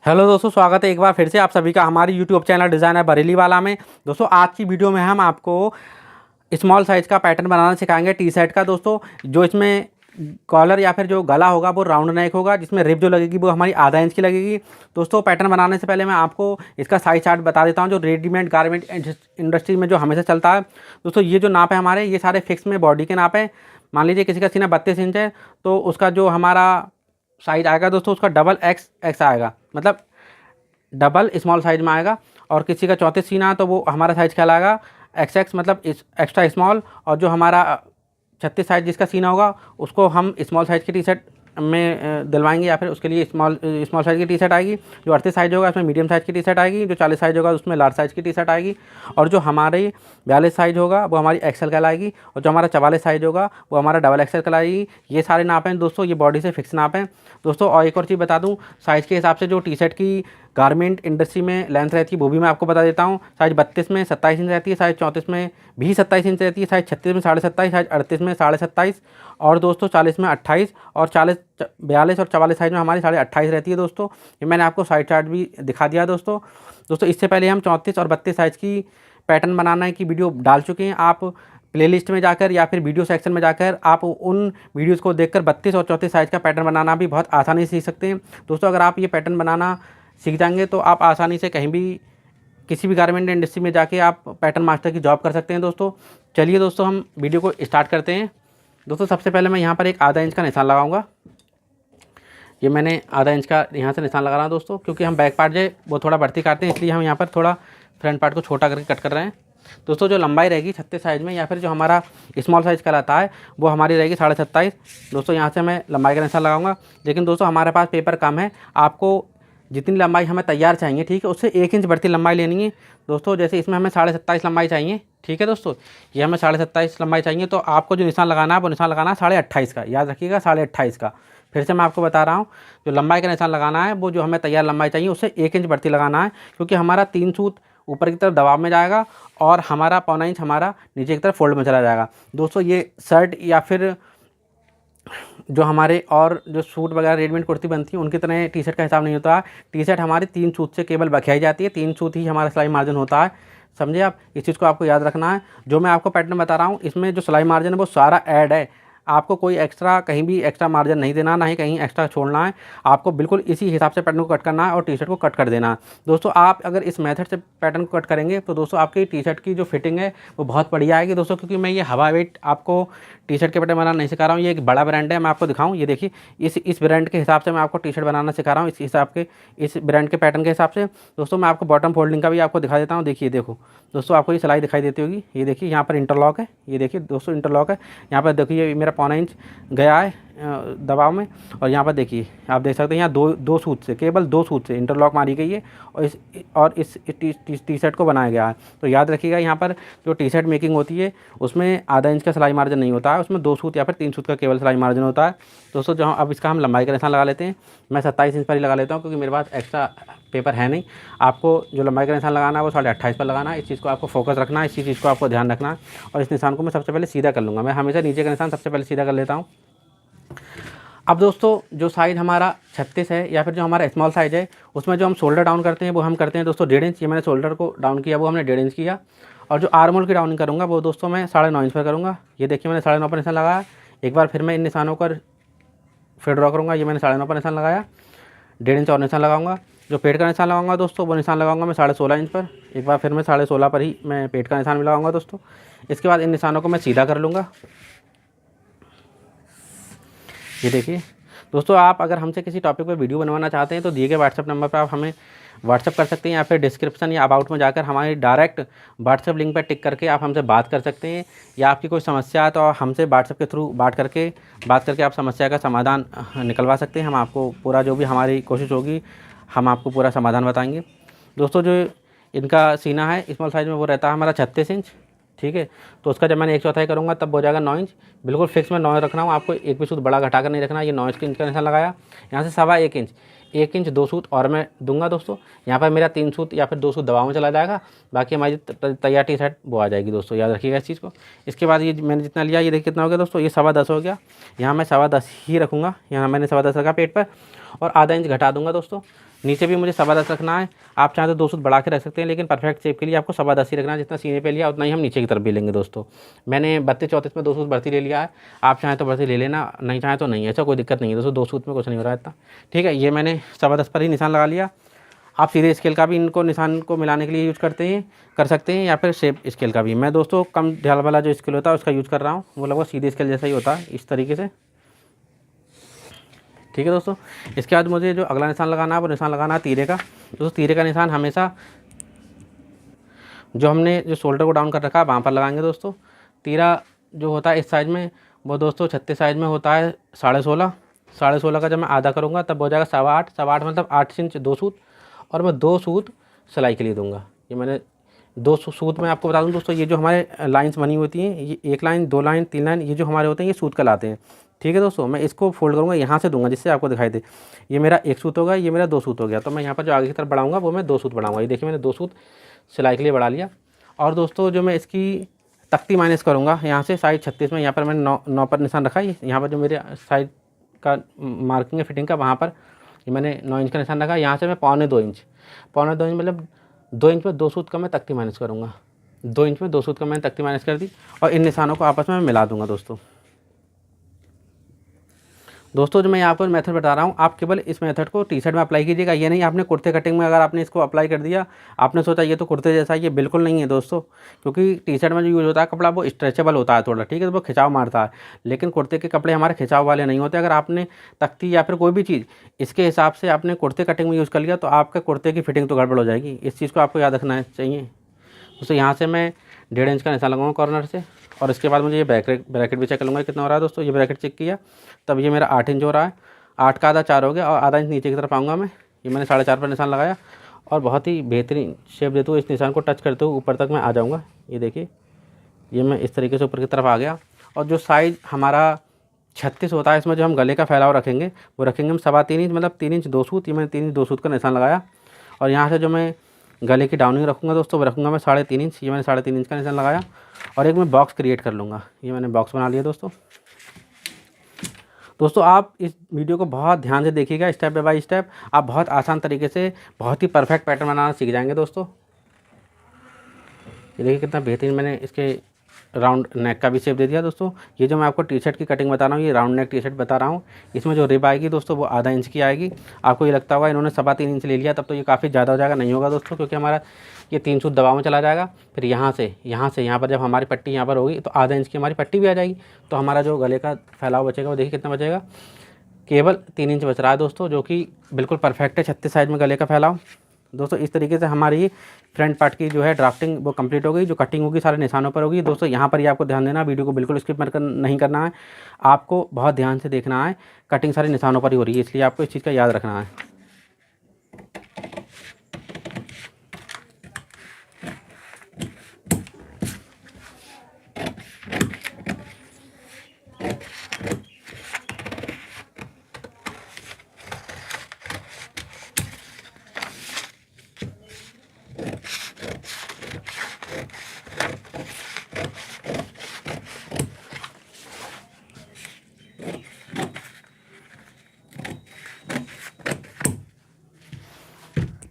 Hello दोस्तों, स्वागत है एक बार फिर से आप सभी का हमारी यूट्यूब चैनल डिज़ाइनर बरेली वाला में। दोस्तों आज की वीडियो में हम आपको स्मॉल साइज़ का पैटर्न बनाना सिखाएंगे टी शर्ट का। दोस्तों जो इसमें कॉलर या फिर जो गला होगा वो राउंड नेक होगा, जिसमें रिप जो लगेगी वो हमारी आधा इंच की लगेगी। दोस्तों पैटर्न बनाने से पहले मैं आपको इसका साइज चार्ट बता देता हूँ जो रेडीमेड गारमेंट इंडस्ट्री में जो हमेशा चलता है। दोस्तों ये जो नाप है हमारे, ये सारे फिक्स में बॉडी के नाप है। मान लीजिए किसी का सीना 32 इंच है तो उसका जो हमारा साइज आएगा दोस्तों उसका डबल एक्स आएगा, मतलब डबल स्मॉल साइज में आएगा। और किसी का 34 सीना है तो वो हमारा साइज़ कहलाएगा एक्स मतलब एक्स्ट्रा स्मॉल। और जो हमारा 36 साइज जिसका सीना होगा उसको हम स्मॉल साइज़ की टी शर्ट में दिलवाएंगे, या फिर उसके लिए स्मॉल साइज़ की टी शर्ट आएगी। जो 38 साइज होगा उसमें मीडियम साइज़ की टी शर्ट आएगी। जो 40 साइज होगा उसमें लार्ज साइज़ की टी शर्ट आएगी। और जो हमारी 42 साइज होगा वो हमारी एक्सेल कहलाएगी। और जो हमारा 44 साइज होगा वो हमारा डबल एक्सेल कहलाएगी। ये सारे नाप हैं दोस्तों, ये बॉडी से फिक्स नाप हैं दोस्तों। और एक और चीज़ बता दूँ, साइज़ के हिसाब से जो टी शर्ट की गारमेंट इंडस्ट्री में लेंथ रहती है वो भी मैं आपको बता देता हूँ। साइज़ 32 में 27 इंच रहती है, साइज़ 34 में भी 27 इंच रहती है, साइज़ 36 में 27.5, साइज़ 38 में 27.5, और दोस्तों 40 में 28, और 42 और 44 साइज़ में हमारी 28.5 रहती है दोस्तों। ये मैंने आपको साइड चार्ट भी दिखा दिया दोस्तों इससे पहले हम 34 और 32 साइज़ की पैटर्न बनाना की वीडियो डाल चुके हैं। आप प्लेलिस्ट में जाकर या फिर वीडियो सेक्शन में जाकर आप उन वीडियोज़ को देखकर 32 और 34 साइज़ का पैटर्न बनाना भी बहुत आसानी से सीख सकते हैं दोस्तों। अगर आप ये पैटर्न बनाना सीख जाएंगे तो आप आसानी से कहीं भी किसी भी गारमेंट इंडस्ट्री में जाके आप पैटर्न मास्टर की जॉब कर सकते हैं दोस्तों। चलिए दोस्तों हम वीडियो को स्टार्ट करते हैं। दोस्तों सबसे पहले मैं यहाँ पर एक आधा इंच का निशान लगाऊंगा। ये मैंने आधा इंच का यहाँ से निशान लगा रहा हूँ दोस्तों, क्योंकि हम बैक पार्ट जो वो थोड़ा बढ़ती काटते हैं, इसलिए हम यहाँ पर थोड़ा फ्रंट पार्ट को छोटा करके कट कर रहे हैं दोस्तों। जो लंबाई रहेगी 36 साइज़ में, या फिर जो हमारा स्मॉल साइज़ कहलाता है वो हमारी रहेगी 27.5 दोस्तों। यहाँ से मैं लंबाई का निशान लगाऊंगा। लेकिन दोस्तों हमारे पास पेपर कम है, आपको जितनी लंबाई हमें तैयार चाहिए, ठीक है, उससे 1 इंच बढ़ती लंबाई लेनी है दोस्तों। जैसे इसमें हमें 27.5 लंबाई चाहिए, ठीक है दोस्तों, ये हमें 27.5 लंबाई चाहिए, तो आपको जो निशान लगाना है वो निशान लगाना है 28.5 का, याद रखिएगा 28.5 का। फिर से मैं आपको बता रहा हूँ, जो लंबाई का निशान लगाना है वो जो हमें तैयार लंबाई चाहिए उससे 1 इंच बढ़ती लगाना है, क्योंकि हमारा 3 सूत ऊपर की तरफ दबाव में जाएगा और हमारा 1.25 इंच हमारा नीचे की तरफ फोल्ड में चला जाएगा दोस्तों। ये शर्ट या फिर जो हमारे और जो सूट वगैरह रेडीमेड कुर्ती बनती है उनकी तरह टी शर्ट का हिसाब नहीं होता। टी शर्ट हमारी 3 सूत से केवल बखियाई जाती है, 3 सूत ही हमारा सिलाई मार्जिन होता है, समझे आप। इस चीज़ को आपको याद रखना है। जो मैं आपको पैटर्न बता रहा हूँ इसमें जो सिलाई मार्जिन है वो सारा ऐड है, आपको कोई एक्स्ट्रा कहीं भी एक्स्ट्रा मार्जिन नहीं देना, ना ही कहीं एक्स्ट्रा छोड़ना है। आपको बिल्कुल इसी हिसाब से पैटर्न को कट करना है और टी शर्ट को कट कर देना है दोस्तों। आप अगर इस मेथड से पैटर्न को कट करेंगे तो दोस्तों आपकी टी शर्ट की जो फिटिंग है वो बहुत बढ़िया आएगी दोस्तों। क्योंकि मैं ये हवा वेट आपको टी शर्ट के पैटर्न बनाना नहीं सिखा रहा हूँ, ये एक बड़ा ब्रांड है, मैं आपको दिखाऊँ। ये देखिए इस ब्रांड के हिसाब से मैं आपको टी शर्ट बनाना सिखा रहा हूँ, इस हिसाब के इस ब्रांड के पैटर्न के हिसाब से दोस्तों। मैं आपको बॉटम फोल्डिंग का भी आपको दिखा देता हूँ। देखिए देखो दोस्तों, आपको ये सिलाई दिखाई देती होगी, ये देखिए यहाँ पर इंटरलॉक है, ये देखिए दोस्तों इंटरलॉक है। यहाँ पर देखिए मेरा 1.25 इंच गया है दबाव में, और यहाँ पर देखिए आप देख सकते हैं यहाँ दो सूत से, केवल 2 सूत से इंटरलॉक मारी गई है और इस टी शर्ट को बनाया गया है। तो याद रखिएगा यहाँ पर जो टी शर्ट मेकिंग होती है उसमें आधा इंच का सिलाई मार्जिन नहीं होता है, उसमें 2 सूत या फिर 3 सूत का केवल सिलाई मार्जिन होता है दोस्तों। जो अब इसका हम लंबाई का निशान लगा लेते हैं। मैं 27 इंच पर ही लगा लेता हूँ, क्योंकि मेरे पास एक्स्ट्रा पेपर है नहीं। आपको जो लंबाई का निशान लगाना है वो 28.5 पर लगाना है। इस चीज़ को आपको फोकस रखना है, इसी चीज़ को आपको ध्यान रखना है। और इस निशान को मैं सबसे पहले सीधा कर लूँगा। मैं हमेशा नीचे का निशान सबसे पहले सीधा कर लेता हूँ। अब दोस्तों जो साइज़ हमारा 36 है या फिर जो हमारा स्मॉल साइज़ है उसमें जो हम शोल्डर डाउन करते हैं वो हम करते हैं दोस्तों 1.5 इंच। ये मैंने शोल्डर को डाउन किया वो हमने 1.5 इंच किया। और जो आर्म होल की डाउनिंग करूँगा वो दोस्तों मैं 9.5 इंच पर करूँगा। ये देखिए मैंने 9.5 पर निशान लगाया। एक बार फिर मैं इन निशानों पर फिर ड्रॉ करूँगा। ये मैंने 9.5 पर निशान लगाया, 1.5 इंच और निशान लगाऊंगा। जो पेट का निशान लगाऊंगा दोस्तों वो निशान लगाऊंगा मैं 16.5 इंच पर। एक बार फिर मैं 16.5 पर ही मैं पेट का निशान भी लगाऊंगा दोस्तों। इसके बाद इन निशानों को मैं सीधा कर लूँगा। ये देखिए दोस्तों, आप अगर हमसे किसी टॉपिक पर वीडियो बनवाना चाहते हैं तो दिए गए व्हाट्सएप नंबर पर आप हमें व्हाट्सएप कर सकते हैं, या फिर डिस्क्रिप्शन या अबाउट में जाकर हमारी डायरेक्ट व्हाट्सएप लिंक पर टिक करके आप हमसे बात कर सकते हैं। या आपकी कोई समस्या है तो हमसे व्हाट्सएप के थ्रू बात करके आप समस्या का समाधान निकलवा सकते हैं। हम आपको पूरा जो भी हमारी कोशिश होगी हम आपको पूरा समाधान बताएंगे दोस्तों। जो इनका सीना है स्मॉल साइज़ में वो रहता है हमारा 36 इंच, ठीक है। तो उसका जब मैंने 1/4 करूँगा तब हो जाएगा 9 इंच। बिल्कुल फिक्स में 9 रखना हूँ, आपको एक भी सूत बड़ा घटा कर नहीं रखना। ये 9 इंच का निशान लगाया। यहाँ से 1.25 इंच, 1 इंच 2 सूत और मैं दूंगा दोस्तों। यहाँ पर मेरा 3 सूत या फिर 2 सूत दबाव में चला जाएगा, बाकी हमारी तैयार टी शर्ट वो आ जाएगी दोस्तों। याद रखिएगा इस चीज़ को। इसके बाद ये मैंने जितना लिया ये देखिए कितना हो गया दोस्तों, ये 10.25 हो गया। यहाँ मैं 10.25 ही रखूँगा, यहाँ मैंने 10.25 रखा पेट पर, और आधा इंच घटा दूँगा दोस्तों। नीचे भी मुझे 10.25 रखना है। आप चाहें तो 2 सूत बढ़ा के रख सकते हैं, लेकिन परफेक्ट शेप के लिए आपको 10.25 रखना है। जितना सीने पे लिया उतना ही हम नीचे की तरफ भी लेंगे दोस्तों। मैंने 32-34 में 2 सूत बढ़ती ले लिया है। आप चाहें तो बढ़ती ले लेना, नहीं चाहें तो नहीं, ऐसा कोई दिक्कत नहीं है दोस्तों। 2 सूत में कुछ नहीं हो रहा है इतना, ठीक है। ये मैंने 10.25 पर ही निशान लगा लिया। आप सीधे स्केल का भी इनको निशान को मिलाने के लिए यूज़ कर सकते हैं, या फिर शेप स्केल का भी। मैं दोस्तों कम ढाल वाला जो स्केल होता है उसका यूज़ कर रहा हूँ, वो लगभग सीधे स्केल जैसा ही होता है, इस तरीके से, ठीक है दोस्तों। इसके बाद मुझे जो अगला निशान लगाना है वो निशान लगाना है तीरे का। दोस्तों तीरे का निशान हमेशा जो हमने जो शोल्डर को डाउन कर रखा है वहाँ पर लगाएंगे दोस्तों। तीरा जो होता है इस साइज में वो दोस्तों 36 साइज में होता है 16.5 का जब मैं आधा करूँगा तब हो जाएगा 8.25 मतलब 8 इंच 2 सूत, और मैं 2 सूत सिलाई के लिए दूंगा। ये मैंने 2 सूत में आपको बता दूं दोस्तों, ये जो हमारे लाइंस बनी होती हैं, ये 1 लाइन 2 लाइन 3 लाइन, ये जो हमारे होते हैं ये सूत कहलाते हैं, ठीक है दोस्तों। मैं इसको फोल्ड करूँगा, यहाँ से दूंगा जिससे आपको दिखाई दे। ये मेरा 1 सूत होगा, ये मेरा 2 सूत हो गया, तो मैं यहाँ पर जो आगे की तरफ बढ़ाऊँगा वो मैं 2 सूत बढ़ाऊँगा। ये देखिए मैंने 2 सूत सिलाई के लिए बढ़ा लिया। और दोस्तों जो मैं इसकी तख्ती माइनस करूँगा यहाँ से साइड 36 में, यहाँ पर मैंने 9 पर निशान रखा है। यहाँ पर जो मेरे साइड का मार्किंग है फिटिंग का, वहाँ पर ये मैंने 9 इंच का निशान रखा। यहाँ से मैं 2.25 इंच मतलब 2 इंच में 2 सूत का मैं तख्ती माइनस करूँगा। 2 इंच में 2 सूत का मैंने तख्ती माइनस कर दी, और इन निशानों को आपस में मिला दूंगा दोस्तों जो मैं यहाँ पर मेथड बता रहा हूँ, आप केवल इस मेथड को टी शर्ट में अप्लाई कीजिएगा। ये नहीं आपने कुर्ते कटिंग में अगर आपने इसको अप्लाई कर दिया, आपने सोचा ये तो कुर्ते जैसा, ये बिल्कुल नहीं है दोस्तों। क्योंकि टी शर्ट में जो यूज़ होता है कपड़ा वो स्ट्रेचेबल होता है थोड़ा, ठीक है, तो वो खिंचाव मारता है। लेकिन कुर्ते के कपड़े हमारे खिंचाव वाले नहीं होते। अगर आपने तख्ती या फिर कोई भी चीज़ इसके हिसाब से आपने कुर्ते कटिंग में यूज़ कर लिया तो आपके कुर्ते की फिटिंग तो गड़बड़ हो जाएगी। इस चीज़ को आपको याद रखना चाहिए। दोस्तों यहाँ से मैं 1.5 इंच का निशान लगाऊंगा कॉर्नर से, और इसके बाद मुझे ये ब्रैकेट भी चेक कर लूँगा कितना हो रहा है दोस्तों। ये ब्रैकेट चेक किया तब ये मेरा 8 इंच हो रहा है, 8 का आधा 4 हो गया, और आधा इंच नीचे की तरफ आऊँगा मैं। ये मैंने 4.5 पर निशान लगाया, और बहुत ही बेहतरीन शेप देते हुए इस निशान को टच करते हुए ऊपर तक मैं आ जाऊँगा। ये देखिए, ये मैं इस तरीके से ऊपर की तरफ आ गया। और जो साइज़ हमारा 36 होता है, इसमें जो हम गले का फैलाव रखेंगे वो रखेंगे हम 3.25 इंच मतलब 3 इंच 2 सूत। ये मैंने 3 इंच 2 सूत का निशान लगाया, और यहाँ से जो मैं गले की डाउनिंग रखूँगा दोस्तों वो रखूँगा मैं 3.5 इंच। ये मैंने 3.5 इंच का निशान लगाया, और एक मैं बॉक्स क्रिएट कर लूँगा। ये मैंने बॉक्स बना लिया दोस्तों आप इस वीडियो को बहुत ध्यान से देखिएगा, स्टेप बाय स्टेप। आप बहुत आसान तरीके से बहुत ही परफेक्ट पैटर्न बनाना सीख जाएंगे दोस्तों। ये देखिए कितना बेहतरीन मैंने इसके राउंड नेक का भी शेप दे दिया दोस्तों। ये जो मैं आपको टी शर्ट की कटिंग बता रहा हूँ, ये राउंड नेक टी शर्ट बता रहा हूँ। इसमें जो रिब आएगी दोस्तों वो आधा इंच की आएगी। आपको ये लगता होगा इन्होंने 3.25 इंच ले लिया तब तो ये काफ़ी ज़्यादा हो जाएगा, नहीं होगा दोस्तों, क्योंकि हमारा ये 3 सूत दबाव में चला जाएगा। फिर यहाँ से यहाँ पर जब हमारी पट्टी यहाँ पर होगी तो आधा इंच की हमारी पट्टी भी आ जाएगी, तो हमारा जो गले का फैलाव बचेगा वो देखिए कितना बचेगा, केवल 3 इंच बच रहा है दोस्तों, जो कि बिल्कुल परफेक्ट है 36 साइज में गले का फैलाव। दोस्तों इस तरीके से हमारी फ्रंट पार्ट की जो है ड्राफ्टिंग वो कंप्लीट हो गई। जो कटिंग होगी सारे निशानों पर होगी दोस्तों। यहाँ पर ही आपको ध्यान देना, वीडियो को बिल्कुल स्किप नहीं करना है, आपको बहुत ध्यान से देखना है। कटिंग सारे निशानों पर ही हो रही है, इसलिए आपको इस चीज़ का याद रखना है।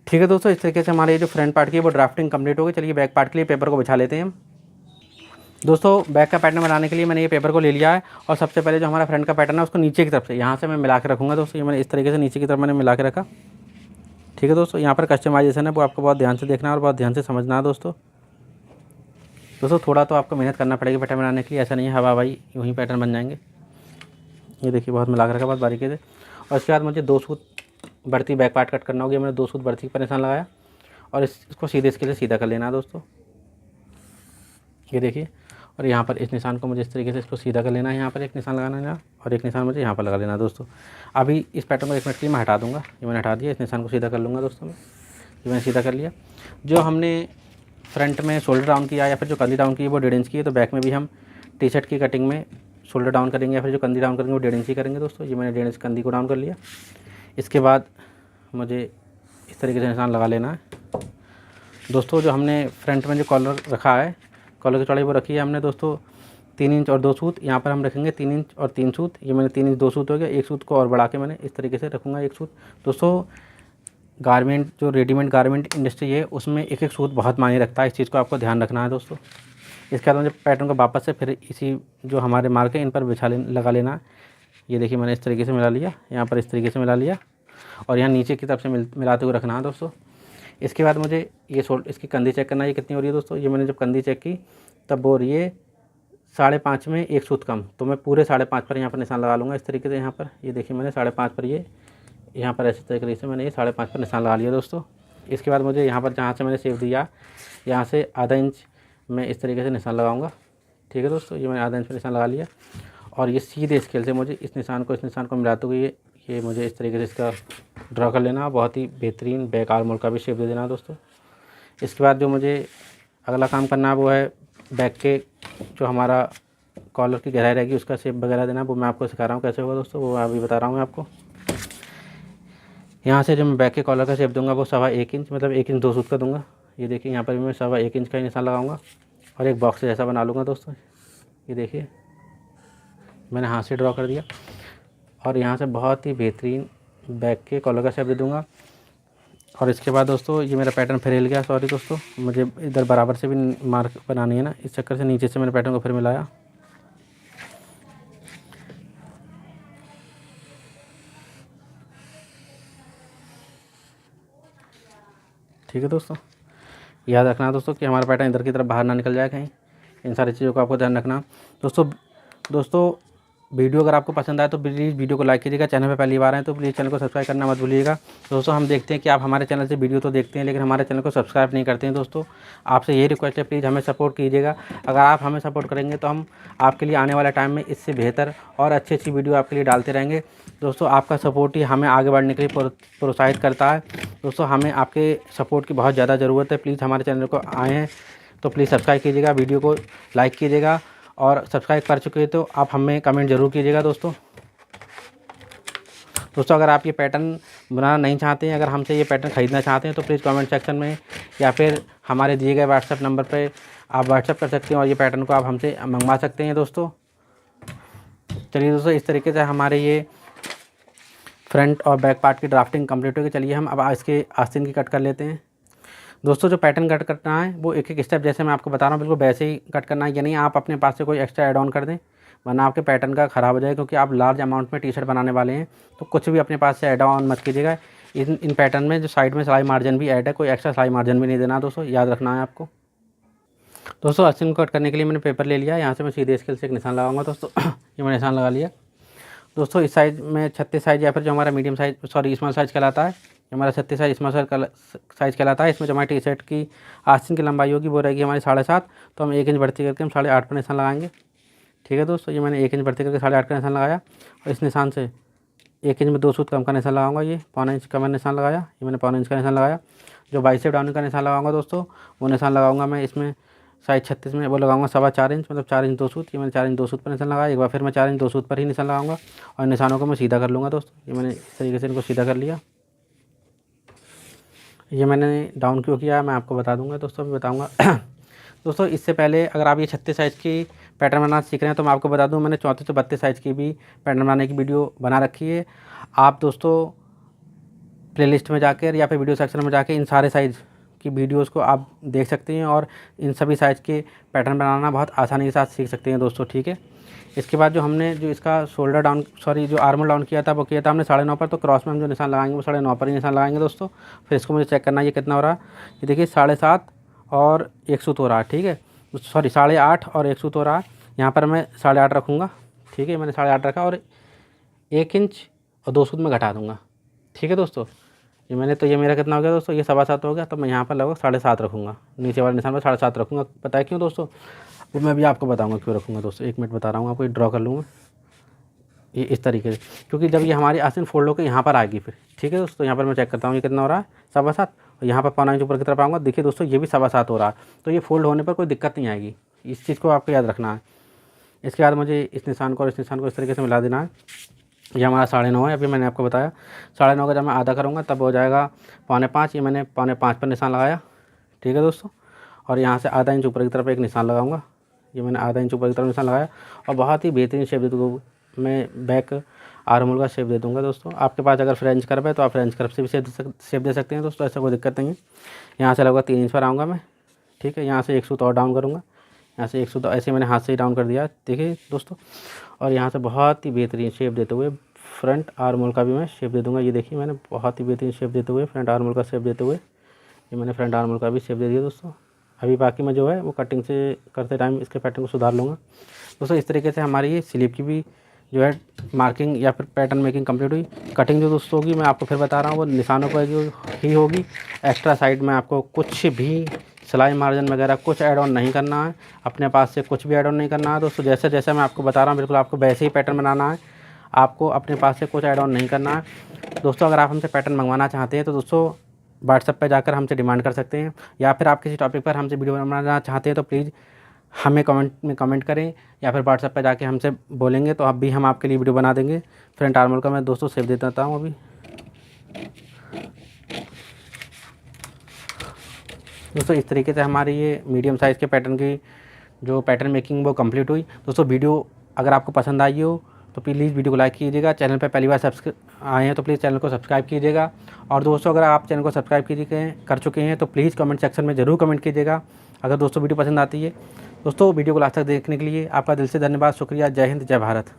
ठीक है दोस्तों, इस तरीके से हमारे जो फ्रंट पार्ट की वो ड्राफ्टिंग कंप्लीट हो गई। चलिए बैक पार्ट के लिए पेपर को बिछा लेते हैं हम। दोस्तों बैक का पैटर्न बनाने के लिए मैंने ये पेपर को ले लिया है, और सबसे पहले जो हमारा फ्रंट का पैटर्न है उसको नीचे की तरफ से यहाँ से मैं मिला के रखूँगा दोस्तों। ये मैंने इस तरीके से नीचे की तरफ मैंने मिला के रखा, ठीक है दोस्तों। यहाँ पर कस्टमाइजेशन है वो आपको बहुत ध्यान से देखना है और बहुत ध्यान से समझना है दोस्तों। थोड़ा तो आपको मेहनत करना पड़ेगी पैटर्न बनाने के लिए, ऐसा नहीं है हवा भाई यूँ ही पैटर्न बन जाएंगे। ये देखिए बहुत मिला के रखा बहुत बारीकी से। और इसके बाद मुझे 2 सूत बढ़ती बैक पार्ट कट करना होगी। मैंने 2 सूत बढ़ती पर निशान लगाया, और इसको सीधे इसके लिए सीधा कर लेना है दोस्तों। ये देखिए, और यहाँ पर इस निशान को मुझे इस तरीके से इसको सीधा कर लेना है। यहाँ पर एक निशान लगाना है, और एक निशान मुझे यहाँ पर लगा लेना है दोस्तों। अभी इस पैटर्न को 1 मिनट के लिए मैं हटा दूँगा। ये मैंने हटा दिया, इस निशान को सीधा कर लूँगा दोस्तों मैं। ये मैंने सीधा कर लिया। जो हमने फ्रंट में शोल्डर डाउन किया या फिर जो कंधी डाउन की वो 1.5 इंच की है, तो बैक में भी हम टी शर्ट की कटिंग में शोल्डर डाउन करेंगे या फिर जो कंधी डाउन करेंगे वो 1.5 इंच ही करेंगे दोस्तों। ये मैंने 1.5 इंच कंधी को डाउन कर लिया। इसके बाद मुझे इस तरीके से निशान लगा लेना है दोस्तों। जो हमने फ्रंट में जो कॉलर रखा है, कॉलर की चौड़ाई वो रखी है हमने दोस्तों 3 इंच और 2 सूत। यहाँ पर हम रखेंगे 3 इंच और 3 सूत। ये मैंने 3 इंच 2 सूत हो गया, 1 सूत को और बढ़ा के मैंने इस तरीके से रखूँगा 1 सूत दोस्तों। गारमेंट जो रेडीमेड गारमेंट इंडस्ट्री है उसमें एक एक सूत बहुत मायने रखता है। इस चीज़ को आपको ध्यान रखना है दोस्तों। इसके बाद मुझे पैटर्न को वापस से फिर इसी जो हमारे मार्क है इन पर लगा लेना है। ये देखिए मैंने इस तरीके से मिला लिया, यहाँ पर इस तरीके से मिला लिया और यहाँ नीचे की तरफ से मिलाते हुए रखना है दोस्तों। इसके बाद मुझे ये इसकी कंधी चेक करना है, ये कितनी हो रही है दोस्तों। ये मैंने जब कंधी चेक की तब वो हो रही है 5.5 में 1 सूत कम, तो मैं पूरे 5.5 पर यहाँ पर निशान लगा लूँगा इस तरीके से। यहाँ पर ये देखिए मैंने 5.5 पर ये यहाँ पर ऐसे तरीके से मैंने ये 5.5 पर निशान लगा लिया दोस्तों। इसके बाद मुझे यहाँ पर जहाँ से मैंने सेव दिया यहाँ से आधा इंच मैं इस तरीके से निशान लगाऊंगा। ठीक है दोस्तों, ये मैंने आधा इंच पर निशान लगा लिया और ये सीधे स्केल से मुझे इस निशान को मिलाते हुए ये मुझे इस तरीके से इसका ड्रा कर लेना। बहुत ही बेहतरीन बैक आर्म होल का भी शेप दे देना दोस्तों। इसके बाद जो मुझे अगला काम करना है वो है बैक के जो हमारा कॉलर की गहराई रहेगी उसका शेप वगैरह देना। वो मैं आपको सिखा रहा हूँ कैसे होगा दोस्तों, वो अभी बता रहा हूँ मैं आपको। यहाँ से जो मैं बैक के कॉलर का शेप दूंगा वो 1.25 इंच, मतलब 1 इंच 2 सूत का दूंगा। ये देखिए यहाँ पर भी मैं 1.25 इंच का ही निशान लगाऊंगा और एक बॉक्स जैसा बना लूँगा दोस्तों। ये देखिए मैंने हाथ से ड्रॉ कर दिया और यहाँ से बहुत ही बेहतरीन बैक के कॉलर का शेप दे दूँगा। और इसके बाद दोस्तों ये मेरा पैटर्न फिर हिल गया, सॉरी दोस्तों, मुझे इधर बराबर से भी मार्क बनानी है ना, इस चक्कर से नीचे से मैंने पैटर्न को फिर मिलाया। ठीक है दोस्तों, याद रखना है दोस्तों कि हमारा पैटर्न इधर की तरफ बाहर ना निकल जाए कहीं। इन सारी चीज़ों का आपको ध्यान रखना दोस्तों। वीडियो अगर आपको पसंद आए तो प्लीज़ वीडियो को लाइक कीजिएगा। चैनल पे पहली बार आए तो प्लीज़ चैनल को सब्सक्राइब करना मत भूलिएगा दोस्तों। हम देखते हैं कि आप हमारे चैनल से वीडियो तो देखते हैं लेकिन हमारे चैनल को सब्सक्राइब नहीं करते हैं दोस्तों। आपसे यही रिक्वेस्ट है, प्लीज़ हमें सपोर्ट कीजिएगा। अगर आप हमें सपोर्ट करेंगे तो हम आपके लिए आने वाले टाइम में इससे बेहतर और अच्छी वीडियो आपके लिए डालते रहेंगे दोस्तों। आपका सपोर्ट ही हमें आगे बढ़ने के लिए प्रोत्साहित करता है दोस्तों। हमें आपके सपोर्ट की बहुत ज़्यादा ज़रूरत है। प्लीज़ हमारे चैनल को आए हैं तो प्लीज़ सब्सक्राइब कीजिएगा, वीडियो को लाइक कीजिएगा और सब्सक्राइब कर चुके हैं तो आप हमें कमेंट ज़रूर कीजिएगा दोस्तों। अगर आप ये पैटर्न बनाना नहीं चाहते हैं, अगर हमसे ये पैटर्न ख़रीदना चाहते हैं तो प्लीज़ कमेंट सेक्शन में या फिर हमारे दिए गए व्हाट्सएप नंबर पे आप व्हाट्सएप कर सकते हैं और ये पैटर्न को आप हमसे मंगवा सकते हैं दोस्तों। चलिए दोस्तों, इस तरीके से हमारे ये फ्रंट और बैक पार्ट की ड्राफ्टिंग कंप्लीट होगी। चलिए हम अब इसके आस्तीन की कट कर लेते हैं दोस्तों। जो पैटर्न कट करना है वो एक एक स्टेप जैसे मैं आपको बता रहा हूँ बिल्कुल वैसे ही कट करना है, यानी आप अपने पास से कोई एक्स्ट्रा ऐड ऑन कर दें वरना आपके पैटर्न का ख़राब हो जाएगा, क्योंकि आप लार्ज अमाउंट में टी शर्ट बनाने वाले हैं तो कुछ भी अपने पास से ऐड ऑन मत कीजिएगा। इन पैटर्न में जो साइड में सिलाई मार्जिन भी ऐड है, कोई एक्स्ट्रा सिलाई मार्जिन भी नहीं देना दोस्तों, याद रखना है आपको दोस्तों। आस्तीन को कट करने के लिए मैंने पेपर ले लिया, यहाँ से मैं सीधे स्केल से एक निशान लगाऊंगा दोस्तों। ये मैंने निशान लगा लिया दोस्तों। इस साइज में 36 साइज़ या फिर जो हमारा मीडियम साइज स्मॉल साइज़ कहलाता है, हमारा 36 साइज स्मॉल साइज़ कहलाता है। इसमें जो हमारी टी शर्ट की आस्तीन की लंबाई होगी वो रहेगी हमारी 7.5, तो हम 1 इंच बढ़ती करके हम 8.5 पर निशान लगाएंगे। ठीक है दोस्तों, ये मैंने 1 इंच बढ़ती करके 8.5 का निशान लगाया और इस निशान से 1 इंच में 2 सूत कम का निशान लगाऊंगा। ये 1.25 इंच का मैंने निशान लगाया, ये मैंने 1.25 इंच का निशान लगाया। जो बाइसेप डाउन का निशान लगाऊंगा दोस्तों वो निशान लगाऊंगा मैं इसमें साइज 36 में, वो लगाऊंगा 4.25 इंच, मतलब 4 इंच 2 सूत। ये मैंने 4 इंच 2 सूत पर निशान लगाया। एक बार फिर मैं 4 इंच 2 सूत पर ही निशान लगाऊंगा और निशानों को मैं सीधा कर लूँगा दोस्तों। ये मैंने इस तरीके से इनको सीधा कर लिया। ये मैंने डाउन क्यों किया मैं आपको बता दूंगा दोस्तों, अभी बताऊंगा दोस्तों। इससे पहले अगर आप ये 36 साइज़ की पैटर्न बनाना सीख रहे हैं तो मैं आपको बता दूं मैंने 34 से 32 साइज़ की भी पैटर्न बनाने की वीडियो बना रखी है। आप दोस्तों प्लेलिस्ट में जाकर या फिर वीडियो सेक्शन में जाकर इन सारे साइज़ की वीडियोस को आप देख सकते हैं और इन सभी साइज़ के पैटर्न बनाना बहुत आसानी के साथ सीख सकते हैं दोस्तों। ठीक है, इसके बाद जो हमने जो इसका शोल्डर डाउन जो आर्म होल डाउन किया था वो किया था हमने 9.5 पर, तो क्रॉस में हम जो निशान लगाएंगे वो 9.5 पर ही निशान लगाएंगे दोस्तों। फिर इसको मुझे चेक करना है ये कितना हो रहा है। ये देखिए 7.5 और 1 सूत हो रहा है। ठीक है, 8.5 और 1 सूत हो रहा है। यहाँ पर मैं 8.5 रखूँगा। ठीक है, मैंने 8.5 रखा और 1 इंच और 2 सूत में घटा दूँगा। ठीक है दोस्तों, ये मेरा कितना हो गया दोस्तों, ये 7.25 हो गया, तो मैं यहाँ पर लगभग 7.5 रखूँगा। नीचे वाले निशान पर 7.5 रखूँगा। पता है क्यों दोस्तों, वो मैं भी आपको बताऊँगा क्यों रखूँगा दोस्तों। 1 मिनट बता रहा हूँ आपको, ये ड्रॉ कर लूँगा ये इस तरीके से, क्योंकि जब ये हमारी आस्तीन फोल्ड होकर यहाँ पर आएगी फिर। ठीक है दोस्तों, यहाँ पर मैं चेक करता हूँ ये कितना हो रहा है, 7.25, और यहाँ पर 1.25 इंच ऊपर की तरफ आऊँगा। देखिए दोस्तों ये भी 7.25 हो रहा है, तो ये फोल्ड होने पर कोई दिक्कत नहीं आएगी। इस चीज़ को आपको याद रखना है। इसके बाद मुझे इस निशान को और इस निशान को इस तरीके से मिला देना है। ये हमारा 9.5 है, अभी मैंने आपको बताया 9.5 का जब मैं आधा करूँगा तब हो जाएगा 5.25। ये मैंने 5.25 पर निशान लगाया। ठीक है दोस्तों, और यहाँ से आधा इंच ऊपर की तरफ एक निशान लगाऊंगा। ये मैंने आधा इंच ऊपर की तरफ निशान लगाया और बहुत ही बेहतरीन शेप दे दूँगा मैं बैक आर्म होल का शेप दे दूँगा दोस्तों। आपके पास अगर फ्रेंच कर्व है तो आप फ्रेंच कर्व से भी शेप दे सकते हैं दोस्तों, ऐसा कोई दिक्कत नहीं है। यहाँ से लगभग 3 इंच पर आऊँगा मैं, ठीक है। यहाँ से 1 सूत और डाउन करूँगा, यहाँ से 1 सूत ऐसे मैंने हाथ से ही डाउन कर दिया, देखिए दोस्तों। और यहाँ से बहुत ही बेहतरीन शेप देते हुए फ्रंट आर्म होल का भी मैं शेप दे दूँगा। ये देखिए मैंने बहुत ही बेहतरीन शेप देते हुए फ्रंट आर्म होल का शेप देते हुए ये मैंने फ्रंट आर्म होल का भी शेप दे दिया दोस्तों। अभी बाकी मैं जो है वो कटिंग से करते टाइम इसके पैटर्न को सुधार लूँगा दोस्तों। इस तरीके से हमारी ये स्लीव की भी जो है मार्किंग या फिर पैटर्न मेकिंग कंप्लीट हुई। कटिंग जो दोस्तों होगी मैं आपको फिर बता रहा हूँ वो निशानों पर जो ही होगी। एक्स्ट्रा साइड में आपको कुछ भी सिलाई मार्जिन वगैरह कुछ ऐड ऑन नहीं करना है, अपने पास से कुछ भी ऐड ऑन नहीं करना है दोस्तों। जैसे जैसे मैं आपको बता रहा हूँ बिल्कुल आपको वैसे ही पैटर्न बनाना है, आपको अपने पास से कुछ ऐड ऑन नहीं करना है दोस्तों। अगर आप हमसे पैटर्न मंगवाना चाहते हैं तो दोस्तों व्हाट्सएप पे जाकर हमसे डिमांड कर सकते हैं, या फिर आप किसी टॉपिक पर हमसे वीडियो बनाना चाहते हैं तो प्लीज़ हमें कमेंट में कमेंट करें, या फिर व्हाट्सएप पे जाके हमसे बोलेंगे तो अब भी हम आपके लिए वीडियो बना देंगे। फ्रंट आर्म होल का मैं दोस्तों शेप दे देता हूँ अभी दोस्तों। इस तरीके से हमारी ये मीडियम साइज़ के पैटर्न की जो पैटर्न मेकिंग वो कंप्लीट हुई दोस्तों। वीडियो अगर आपको पसंद आई हो तो प्लीज़ वीडियो को लाइक कीजिएगा। चैनल पर पहली बार आए हैं तो प्लीज़ चैनल को सब्सक्राइब कीजिएगा। और दोस्तों अगर आप चैनल को सब्सक्राइब कर चुके हैं तो प्लीज़ कमेंट सेक्शन में ज़रूर कमेंट कीजिएगा अगर दोस्तों वीडियो पसंद आती है। दोस्तों वीडियो को लास्ट तक देखने के लिए आपका दिल से धन्यवाद, शुक्रिया। जय हिंद, जय भारत।